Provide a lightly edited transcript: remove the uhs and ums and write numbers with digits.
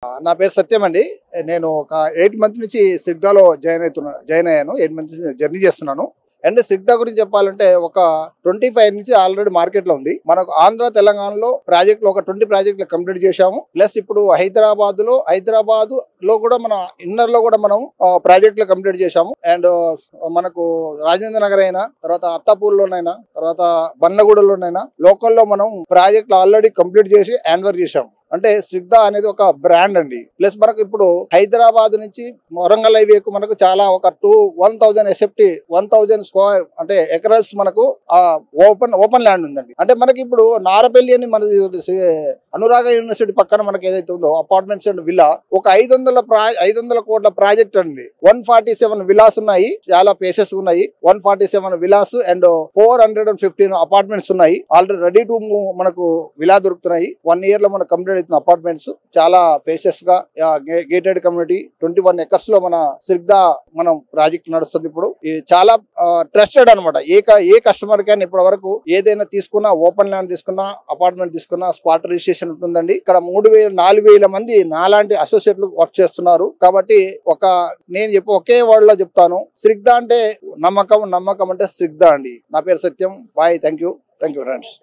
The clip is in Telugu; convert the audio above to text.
నా పేరు సత్యం అండి. నేను ఒక 8 మంత్ నుంచి సిగ్దాలో జాయిన్ అయ్యాను. 8 మంత్స్ జర్నీ చేస్తున్నాను. అండ్ సిగ్దా గురించి చెప్పాలంటే ఒక 25 నుంచి ఆల్రెడీ మార్కెట్ లో ఉంది. మనకు ఆంధ్ర తెలంగాణలో ప్రాజెక్టులు ఒక 20 ప్రాజెక్టులు కంప్లీట్ చేశాము. ప్లస్ ఇప్పుడు హైదరాబాద్ లో కూడా మన ఇన్నర్ లో కూడా మనం ప్రాజెక్టులు కంప్లీట్ చేశాము. అండ్ మనకు రాజేంద్ర నగర్ అయినా, తర్వాత అత్తాపూర్ లోనైనా, తర్వాత బండ్లగూడలోనైనా లోకల్లో మనం ప్రాజెక్టులు ఆల్రెడీ కంప్లీట్ చేసి హ్యాండ్ ఓవర్ చేశాము. అంటే సిగ్దా అనేది ఒక బ్రాండ్ అండి. ప్లస్ మనకు ఇప్పుడు హైదరాబాద్ నుంచి వరంగల్ హైవేకు మనకు చాలా ఒక 1000 ఎస్ఎఫ్టీ 1000 స్క్వేర్ అంటే ఎకరల్స్ మనకు ఓపెన్ ల్యాండ్ ఉందండి. అంటే మనకి ఇప్పుడు నారపల్లి అని మన అనురాగ యూనివర్సిటీ పక్కన మనకి ఏదైతే ఉందో అపార్ట్మెంట్స్ అండ్ విల్లా ఒక 500 కోట్ల ప్రాజెక్ట్ అండి. 147 విలాస్ ఉన్నాయి, చాలా ప్లేసెస్ ఉన్నాయి. 147 విలాస్ అండ్ 415 అపార్ట్మెంట్స్ ఉన్నాయి. ఆల్రెడీ రెడీ టు మూవ్ మనకు విలా దొరుకుతున్నాయి. 1 year లో మనకు కంప్లీట్ అవుతున్న అపార్ట్మెంట్స్ చాలా ప్లేసెస్ గా గేటెడ్ కమ్యూనిటీ 21 acres లో మన సిగ్దా మనం ప్రాజెక్ట్ నడుస్తుంది. ఇప్పుడు చాలా ట్రస్టెడ్ అనమాట. ఏ కస్టమర్ కైనా ఇప్పటి వరకు ఏదైనా తీసుకున్నా, ఓపెన్ ల్యాండ్ తీసుకున్నా, అపార్ట్మెంట్ తీసుకున్నా స్పాట్ రిజిస్ట్రేషన్ ఉంటుందండి. ఇక్కడ 4,000 మంది నాలాంటి అసోసియేట్లు వర్క్ చేస్తున్నారు. కాబట్టి నేను ఒకే వర్డ్ లో చెప్తాను, సిగ్దా అంటే నమ్మకం అంటే సిగ్దా అండి. నా పేరు సత్యం. బాయ్. Thank you friends.